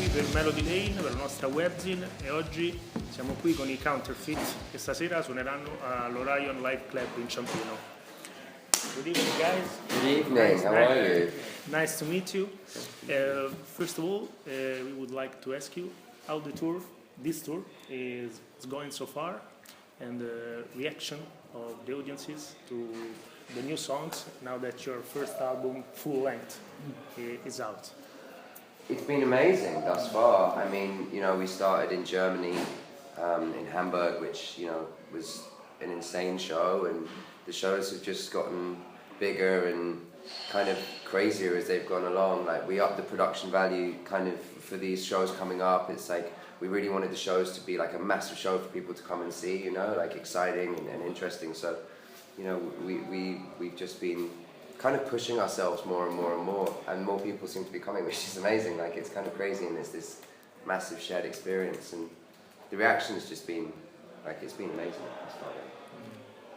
qui per Melody Lane, per la nostra webzine, e oggi siamo qui con i Counterfeit che stasera suoneranno all'Orion Live Club in Ciampino. Good evening, guys. Good evening, how are you? Nice to meet you. First of all, we would like to ask you how this tour is going so far, and the reaction of the audiences to the new songs now that your first album, full length, is out. It's been amazing thus far. I mean, we started in Germany, in Hamburg, which, was an insane show, and the shows have just gotten bigger and kind of crazier as they've gone along. Like, we upped the production value kind of for these shows coming up. It's like, we really wanted the shows to be like a massive show for people to come and see, like exciting and interesting. So, we've just been kind of pushing ourselves more and more and more, and more people seem to be coming, which is amazing. Like, it's kind of crazy, and it's this massive shared experience, and the reaction has just been, like, it's been amazing.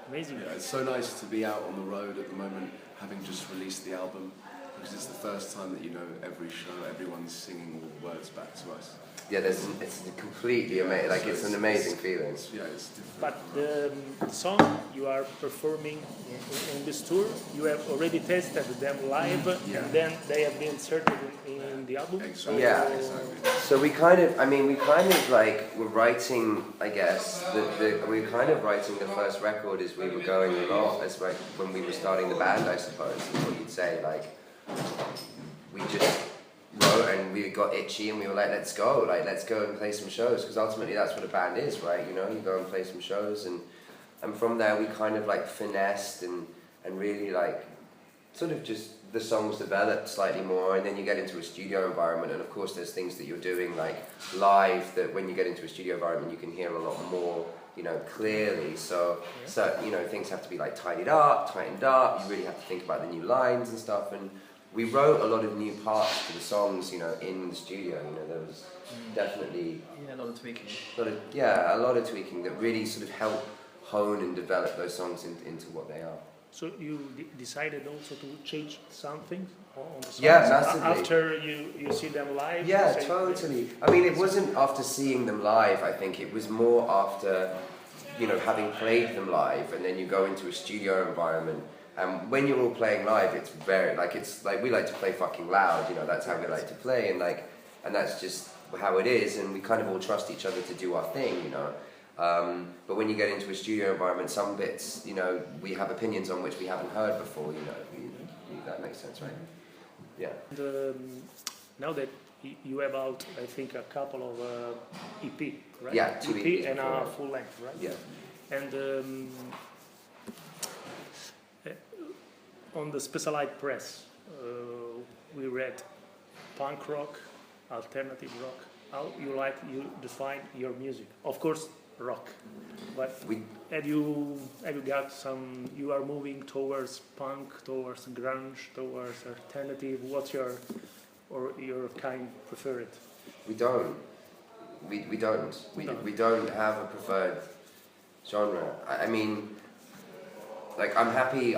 Amazing. Yeah, it's so nice to be out on the road at the moment, having just released the album, because it's the first time that every show, everyone's singing all the words back to us. Yeah, it's completely amazing. Like, it's an amazing feeling. It's different. But the song you are performing in this tour, you have already tested them live, and then they have been inserted in the album. Exactly. Yeah. Exactly. So we kind of like were writing, I guess, we were kind of writing the first record as we were going along, as like when we were starting the band, I suppose, is what you'd say. Like, we just wrote and we got itchy and we were like, let's go and play some shows, because ultimately that's what a band is, right? You go and play some shows, and from there we kind of like finessed and really like sort of just the songs developed slightly more, and then you get into a studio environment, and of course there's things that you're doing like live that when you get into a studio environment you can hear a lot more, clearly. So things have to be like tightened up, you really have to think about the new lines and stuff, and we wrote a lot of new parts to the songs, in the studio. There was definitely a lot of tweaking. A lot of tweaking that really sort of helped hone and develop those songs into what they are. So you decided also to change something on the songs? Yeah, massively. After you see them live? Yeah, totally. I mean, it wasn't after seeing them live, I think. It was more after, having played them live, and then you go into a studio environment. And when you're all playing live, it's very, we like to play fucking loud, that's how we like to play, and that's just how it is, and we kind of all trust each other to do our thing, But when you get into a studio environment, some bits, we have opinions on which we haven't heard before, that makes sense, right? Yeah. And, now that you have out, I think, a couple of EP, right? Yeah, 2 EP EPs and before, a full length, right? Yeah. And on the Specialized Press, we read punk rock, alternative rock. How you define your music? Of course, rock. But have you got some? You are moving towards punk, towards grunge, towards alternative. What's your kind preferred? We don't. We don't have a preferred genre. I mean, like, I'm happy.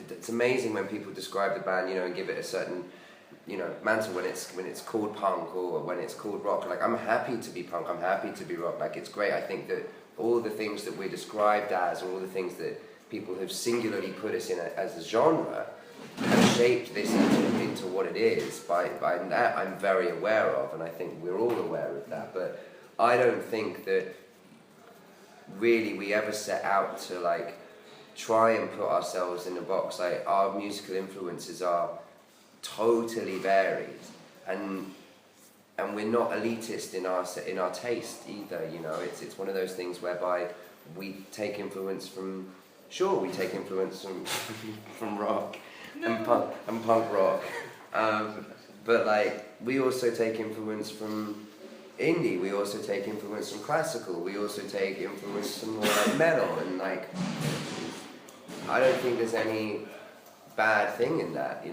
It's amazing when people describe the band, and give it a certain, mantle when it's called punk or when it's called rock. Like, I'm happy to be punk. I'm happy to be rock. Like, it's great. I think that all the things that we're described as, all the things that people have singularly put us in as a genre, have shaped this into what it is. By that, I'm very aware of, and I think we're all aware of that. But I don't think that really we ever set out to like try and put ourselves in a box. Like, our musical influences are totally varied, and we're not elitist in our taste either. It's one of those things whereby we take influence from from rock and punk rock, but like we also take influence from indie. We also take influence from classical. We also take influence from more like metal, and like, I don't think there's any bad thing in that,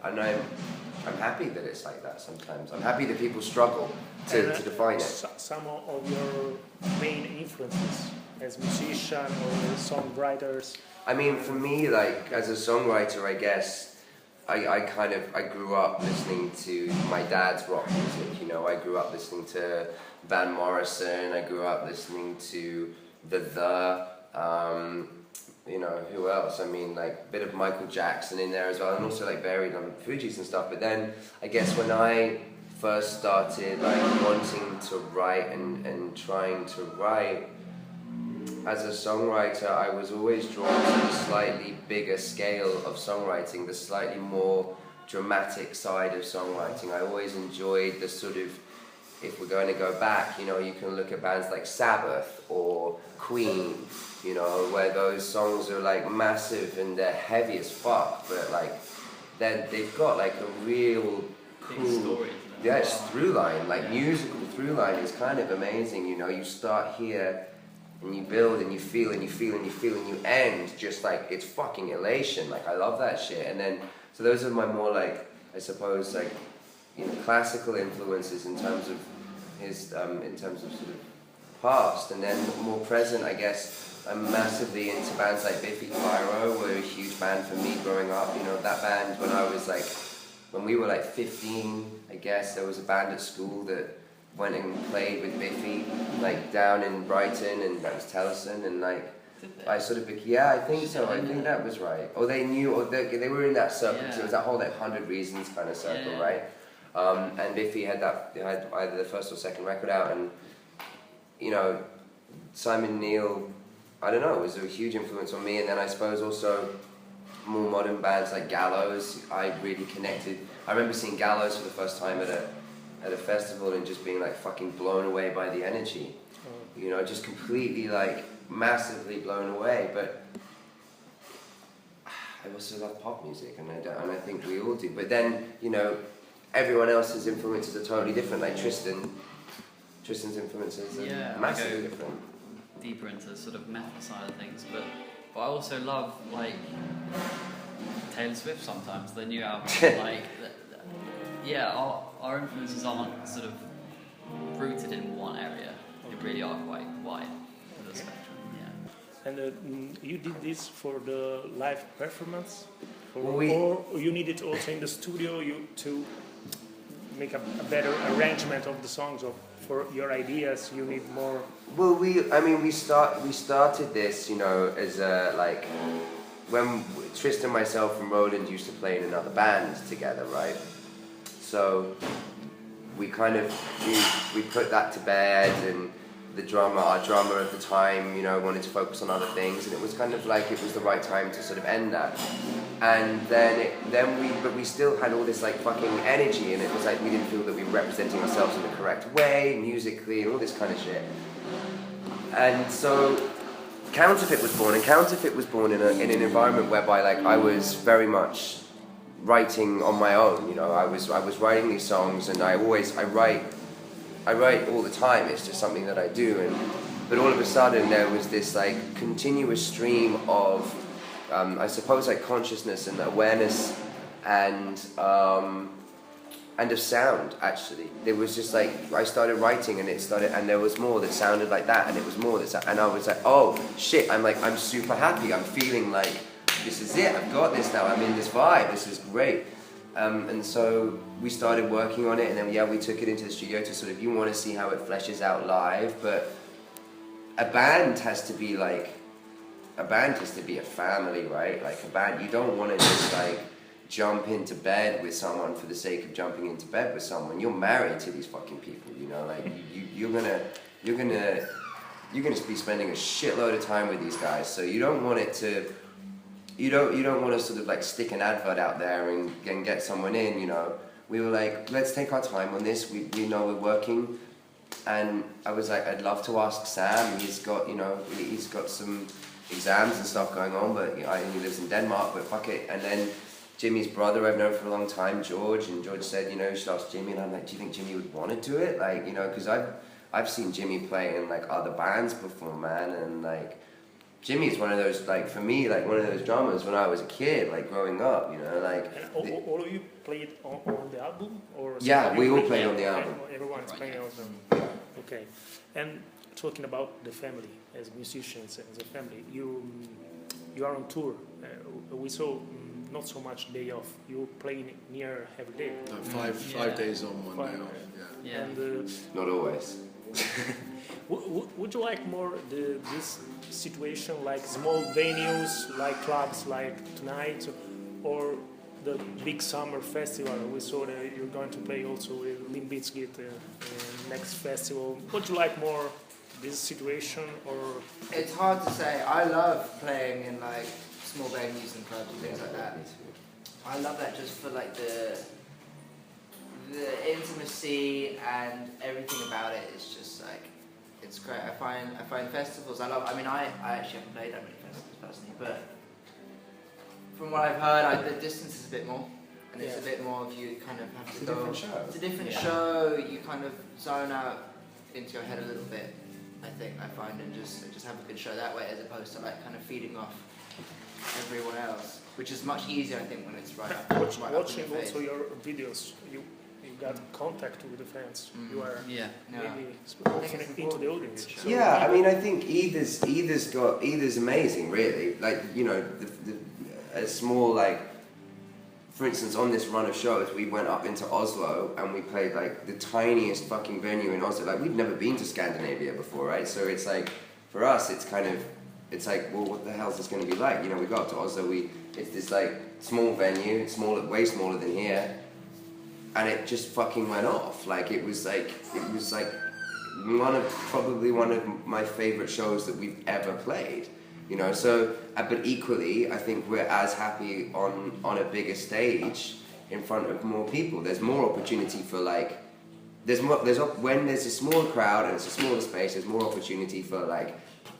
And I'm happy that it's like that sometimes. I'm happy that people struggle to define it. Some of your main influences as musician or songwriters? I mean, for me, like, as a songwriter, I guess, I grew up listening to my dad's rock music, you know. I grew up listening to Van Morrison, I grew up listening to you know, who else? I mean, like, a bit of Michael Jackson in there as well, and also, like, varied on Fugees and stuff. But then, I guess when I first started, like, wanting to write and trying to write, as a songwriter, I was always drawn to the slightly bigger scale of songwriting, the slightly more dramatic side of songwriting. I always enjoyed the sort of, if we're going to go back, you know, you can look at bands like Sabbath or Queen, you know, where those songs are like massive and they're heavy as fuck, but like they've got like a real cool story. Yeah, it's through line, like musical through line is kind of amazing, you know. You start here and you build and you feel and you feel and you feel and you end just like it's fucking elation. Like I love that shit. And then so those are my more like, I suppose, like, you know, classical influences in terms of his in terms of sort of past, and then more present, I guess. I'm massively into bands like Biffy Clyro, were a huge band for me growing up. You know, that band when we were like 15, I guess, there was a band at school that went and played with Biffy, like down in Brighton, and that was Tellison, and like, I sort of, yeah, I think so, I think that was right. Or they knew, or they were in that circle, so it was that whole like 100 Reasons kind of circle, right? And Biffy had either the first or second record out, and, you know, Simon Neil, I don't know, was a huge influence on me. And then I suppose also more modern bands like Gallows, I really connected. I remember seeing Gallows for the first time at a festival and just being like fucking blown away by the energy. You know, just completely like massively blown away. But I also love pop music, and I think we all do. But then, you know, everyone else's influences are totally different. Like Tristan's influences are massively different. Deeper into sort of metal side of things, but I also love like Taylor Swift sometimes, the new album. Like, our influences aren't sort of rooted in one area. They really are quite wide of the spectrum. Yeah. And you did this for the live performance, Well, or you needed also in the studio to make a better arrangement of the songs, or for your ideas you need more? Well, we started this, you know, as like when Tristan, myself, and Roland used to play in another band together, right? So we kind of we put that to bed, and our drummer at the time, you know, wanted to focus on other things, and it was kind of like it was the right time to sort of end that. And but we still had all this like fucking energy, and it was like we didn't feel that we were representing ourselves in the correct way, musically, and all this kind of shit. And so Counterfeit was born, and Counterfeit was born in an environment whereby like I was very much writing on my own. You know, I was writing these songs, and I write all the time. It's just something that I do. But all of a sudden there was this like continuous stream of I suppose like consciousness and awareness and of sound. Actually, there was just like I started writing, and there was more that sounded like that, and it was more that and I was like, oh shit, I'm super happy. I'm feeling like this is it. I've got this now. I'm in this vibe. This is great. And so we started working on it, and then we took it into the studio to sort of, you want to see how it fleshes out live, but a band has to be a family, right? Like a band, you don't want to just like jump into bed with someone for the sake of jumping into bed with someone. You're married to these fucking people, you know, like you're gonna be spending a shitload of time with these guys, so you don't want it to. You don't want to sort of like stick an advert out there and get someone in, you know. We were like, let's take our time on this. We know we're working, and I was like, I'd love to ask Sam. He's got some exams and stuff going on, but he lives in Denmark. But fuck it. And then Jimmy's brother I've known for a long time, George, and George said, you know, you should ask Jimmy. And I'm like, do you think Jimmy would want to do it? Like, you know, because I've seen Jimmy play in like other bands before, man, and like. Jimmy's one of those, like, for me, like, one of those drummers when I was a kid, like, growing up, you know, like... And all of you played on the album? Or yeah, we all played on the album. Everyone's playing on them. Okay. And talking about the family, as musicians, as a family, you are on tour. We saw not so much day off. You play near every day. No, five days on, one day off. Yeah. Yeah. And Not always. would you like more this situation, like small venues, like clubs, like tonight, or the big summer festival? We saw that you're going to play also with Limp Bizkit next festival. Would you like more this situation, or? It's hard to say. I love playing in like small venues and clubs and things like that. I love that just for like the intimacy and everything about it is just like, it's great. I find festivals. I actually haven't played that many festivals personally, but from what I've heard, the distance is a bit more, and it's a bit more of you kind of have to go. Different show. It's a different show. You kind of zone out into your head a little bit. I think I find, and just have a good show that way, as opposed to like kind of feeding off everyone else, which is much easier, I think, when it's right up. Watching also your videos, you got contact with the fans. You are really spoken into the audience. So Yeah, I mean, I think either's amazing, really. Like, you know, a small, like, for instance, on this run of shows, we went up into Oslo and we played like the tiniest fucking venue in Oslo. Like, we've never been to Scandinavia before, right? So it's like, for us, it's kind of, it's like, well, what the hell is this going to be like? You know, we go up to Oslo, it's this like small venue, it's smaller, way smaller than here, and it just fucking went off. Like, it was like probably one of my favorite shows that we've ever played. You know, so, but equally, I think we're as happy on a bigger stage in front of more people. There's more opportunity for like, when there's a smaller crowd and it's a smaller space, there's more opportunity for like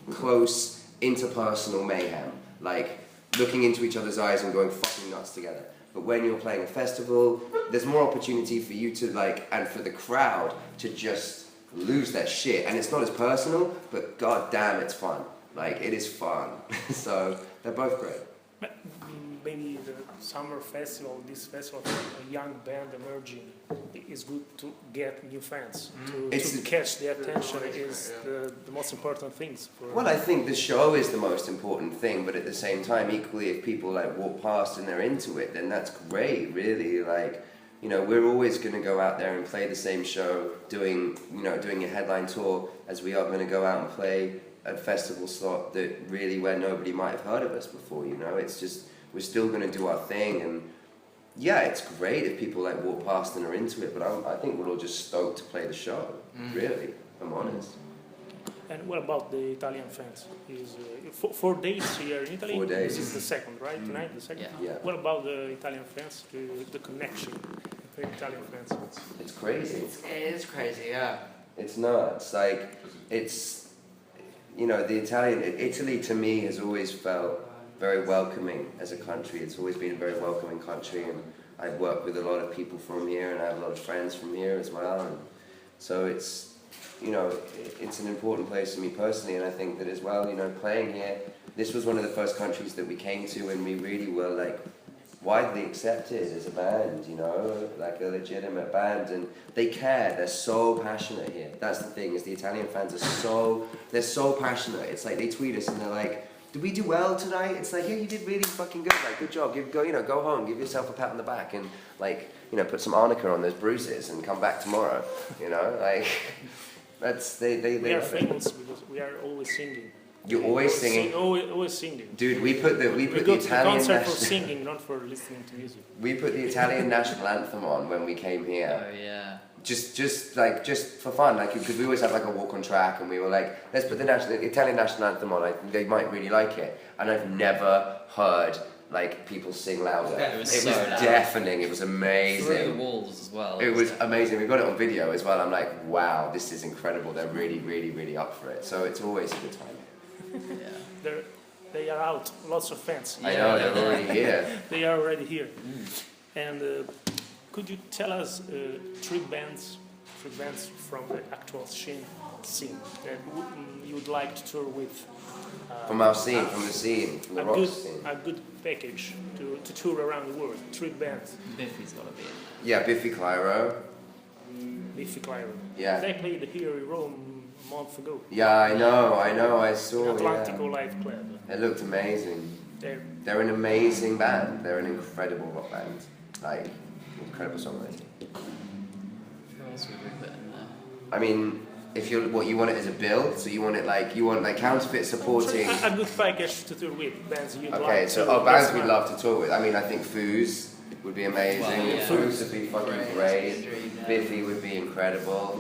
close interpersonal mayhem, like looking into each other's eyes and going fucking nuts together. But when you're playing a festival, there's more opportunity for you to like, and for the crowd to just lose their shit. And it's not as personal, but god damn, it's fun. Like, it is fun. So, they're both great. Maybe the summer festival, this festival, a young band emerging, is good to get new fans. To catch their attention is the most important things. Well, I think the show is the most important thing, but at the same time, equally, if people like walk past and they're into it, then that's great, really. Like, you know, we're always going to go out there and play the same show, doing a headline tour, as we are going to go out and play a festival slot that really where nobody might have heard of us before. You know, it's just, we're still going to do our thing, and yeah, it's great if people like walk past and are into it, but I think we're all just stoked to play the show, really, if I'm honest. And what about the Italian fans? Is 4 days here in Italy? 4 days. This is the second, right? Tonight, the second? Yeah. What about the Italian fans, the connection with the Italian fans? It's crazy. It is crazy, yeah. It's nuts. Like, it's, you know, Italy to me has always felt very welcoming as a country. It's always been a very welcoming country, and I've worked with a lot of people from here, and I have a lot of friends from here as well. And so it's, you know, it's an important place for me personally, and I think that as well, you know, playing here, this was one of the first countries that we came to, and we really were like widely accepted as a band, you know, like a legitimate band, and they care. They're so passionate here. That's the thing, is the Italian fans are they're so passionate. It's like they tweet us and they're like, did we do well tonight? It's like, yeah, you did really fucking good. Like, good job. Go home, give yourself a pat on the back, and like, you know, put some arnica on those bruises and come back tomorrow. You know, like, that's we are famous because we are always singing. You're always singing. Always singing. Dude, we put the go Italian to the concert national, for singing, not for listening to music. We put the Italian national anthem on when we came here. Oh yeah. Just for fun, like, because we always have like a walk on track, and we were like, let's put the Italian national anthem on. I think they might really like it. And I've never heard like people sing louder. It was so loud. Deafening. It was amazing. Through the walls as well. It was amazing. We got it on video as well. I'm like, wow, this is incredible. They're really, really, really up for it. So it's always a good time. Yeah. They are out. Lots of fans. I know, they're already here. They are already here. And could you tell us three bands from the actual scene that you would like to tour with? From our scene, from the rock scene. A good package to tour around the world. 3 bands. Biffy's got to be in Yeah, Biffy Clyro. Biffy Clyro. Yeah. They played here in Rome a month ago. Yeah, I know, I saw. Atlantico Yeah. Live Club. It looked amazing. They're an amazing band. They're an incredible rock band. Like, incredible songwriting. Who else would we put in there? I mean, if you want it as a build, so you want Counterfeit supporting. A good package to tour with bands you'd like. Okay, so bands we'd love to tour with. I mean, I think Foos would be amazing. Well, yeah. Foos would be fucking great. Biffy would be incredible.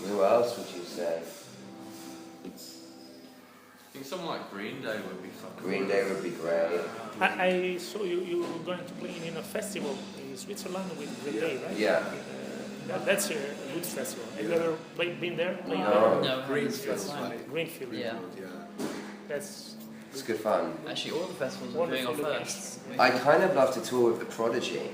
Who else would you say? I think someone like Green Day would be fucking Green Day would be great. I saw you were going to play in a festival in Switzerland with Green Day, right? Yeah. That's a good festival. Have you ever been there? Played No. there? No, Greenfield's Greenfield. like Greenfield. Yeah. That's It's good fun. Actually, all the festivals are doing our Wonderful first. I kind of love to tour with the Prodigy.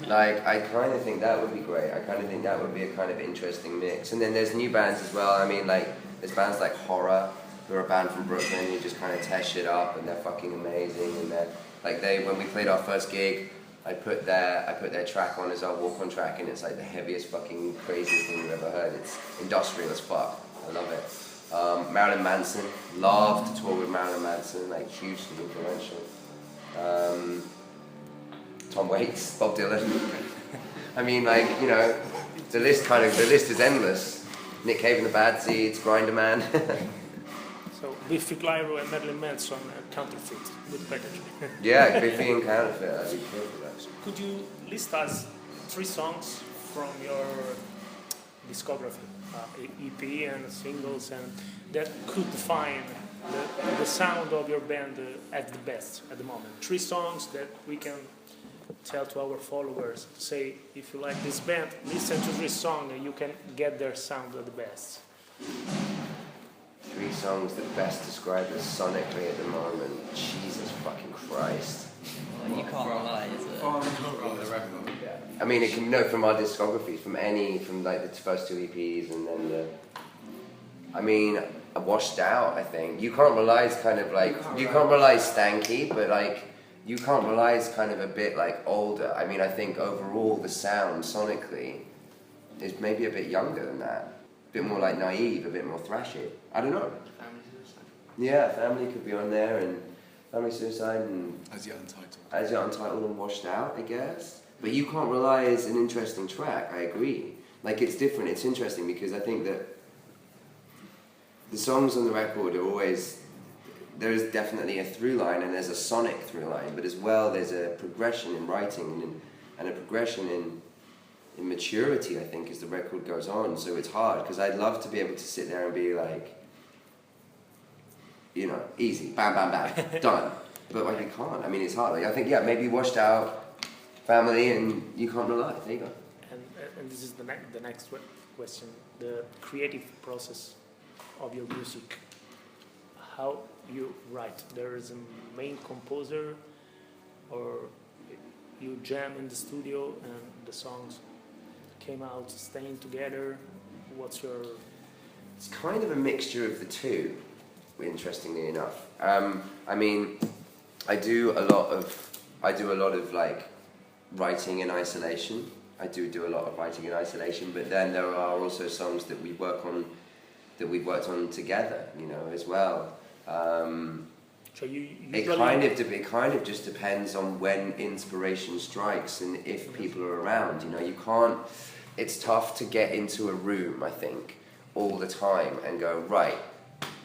Like, I kind of think that would be great. I kind of think that would be a kind of interesting mix. And then there's new bands as well. I mean, like, there's bands like Horror, who are a band from Brooklyn who just kind of tear shit up, and they're fucking amazing. And they're like, when we played our first gig, I put their track on as our walk-on track, and it's like the heaviest fucking craziest thing you've ever heard. It's industrial as fuck. I love it. Marilyn Manson, love to tour with Marilyn Manson, like hugely influential. Tom Waits, Bob Dylan. I mean, like, you know, the list is endless. Nick Cave and the Bad Seeds, Grinder Man. so Biffy Clyro and Marilyn Manson Counterfeit. Good package. Yeah, Biffy and Counterfeit. I'd be cool for that. Could you list us 3 songs from your discography, EP and singles, and that could define the sound of your band at the best at the moment? 3 songs that we can tell to our followers. Say, if you like this band, listen to this song and you can get their sound at the best. 3 songs that best describe us sonically at the moment. Jesus fucking Christ. Well, you can't rely, is it? I mean, it can from our discography, from like the first 2 EPs, and then I mean, Washed Out. I think You Can't Rely is kind of like You Can't Rely is stanky, but like You Can't Rely is kind of a bit like older. I mean, I think overall the sound sonically is maybe a bit younger than that, a bit more like naive, a bit more thrashy. I don't know. Family Suicide. Yeah, Family could be on there, and Family Suicide, and As Yet Untitled. As Yet Untitled and Washed Out, I guess. But You Can't Rely is an interesting track, I agree. Like, it's different, it's interesting, because I think that the songs on the record are always, there is definitely a through line, and there's a sonic through line, but as well there's a progression in writing and a progression in maturity, I think, as the record goes on. So it's hard, because I'd love to be able to sit there and be like, you know, easy, bam, bam, bam, done. But like, I can't. I mean, it's hard. Like, I think, yeah, maybe Washed Out, Family, and You Can't Rely. There you go. And this is the next question. The creative process of your music. How you write? There is a main composer, or you jam in the studio and the songs came out staying together? What's your... It's kind of a mixture of the two, interestingly enough. I mean, I do a lot of like writing in isolation. I do a lot of writing in isolation, but then there are also songs that we've worked on together, you know, as well. So you it kind of just depends on when inspiration strikes and if people are around. You know, you can't. It's tough to get into a room, I think, all the time and go, right,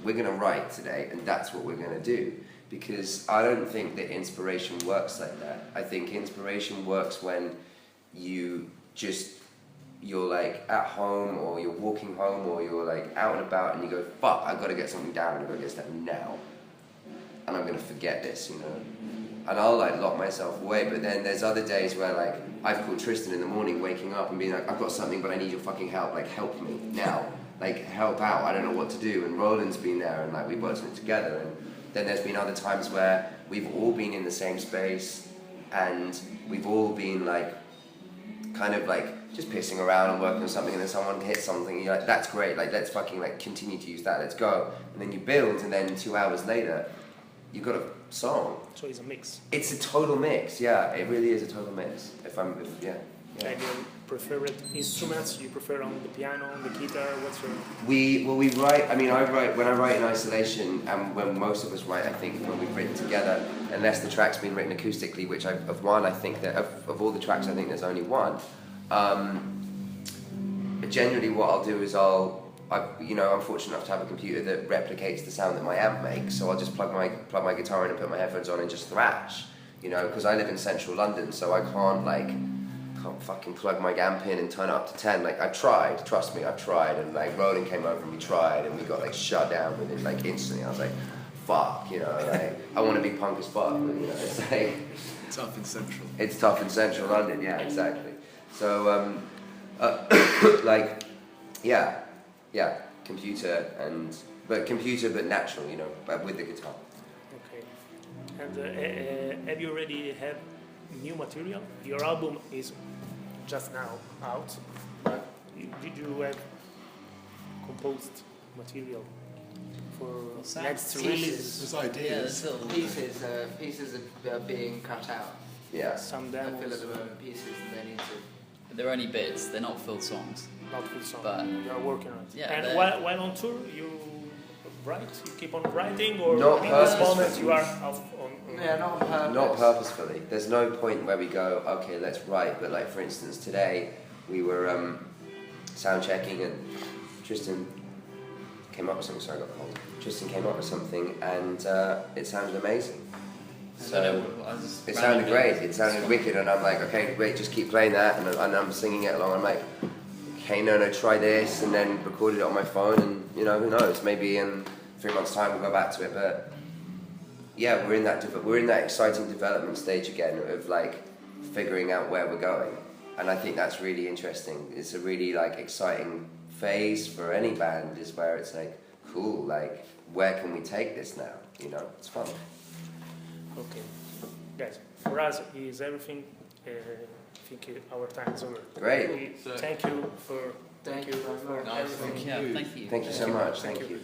we're going to write today, and that's what we're going to do. Because I don't think that inspiration works like that. I think inspiration works when you're like at home, or you're walking home, or you're like out and about, and you go, fuck, I've got to get something down, I've got to get stuff now. And I'm going to forget this, you know. And I'll like lock myself away, but then there's other days where like I've called Tristan in the morning, waking up and being like, I've got something, but I need your fucking help, like help me now, like help out, I don't know what to do. And Roland's been there, and like we worked on it together. And then there's been other times where we've all been in the same space, and we've all been like, kind of like just pissing around and working on something, and then someone hits something, and you're like, that's great, like let's fucking like continue to use that, let's go. And then you build, and then 2 hours later, you've got a song. So it's a mix. It's a total mix, yeah. It really is a total mix. Yeah. And preferred instruments you prefer on the piano, on the guitar? What's your... We write. I mean, I write when I write in isolation, and when most of us write, I think when we've written together, unless the track's been written acoustically, which of one, I think that of all the tracks, I think there's only one. Generally, what I'll do is I'm fortunate enough to have a computer that replicates the sound that my amp makes, so I'll just plug my guitar in and put my headphones on and just thrash. Because I live in central London, so I can't fucking plug my amp in and turn it up to 10. Like, I tried, trust me, I tried, and like Roland came over and we tried, and we got like shut down within like instantly. I was like, fuck, like I want to be punk as fuck, but it's like Tough in central. It's tough in central London, yeah, exactly. So computer but natural, but with the guitar. Okay. And have you already had new material? Your album is just now out, but did you have composed material for next release? There's ideas. Pieces are being cut out. Yeah. Some I feel at demos, the moment pieces and they need to. They're only bits. They're not full songs. not full song. But- You are working on it. Yeah, And they're- while on tour, you write? You keep on writing, or Not in this purposefully. moment you are off on? Yeah, not on purpose. Not purposefully. There's no point where we go, okay, let's write. But like, for instance, today we were sound checking, and Tristan came up with something. Sorry, I got a cold. Tristan came up with something, and it sounded amazing. So it sounded great. It sounded wicked, and I'm like, okay, great, just keep playing that, and I'm singing it along. I'm like, okay, no, try this, and then recorded it on my phone, and who knows? Maybe in 3 months' time we'll go back to it, but. Yeah, we're in that exciting development stage again of like figuring out where we're going, and I think that's really interesting. It's a really like exciting phase for any band, is where it's like, cool, like where can we take this now? It's fun. Okay, guys, for us is everything. I think our time is over. Great. Thank you for Thank you very much. everything. Yeah, thank you. Thank you so much. Thank you.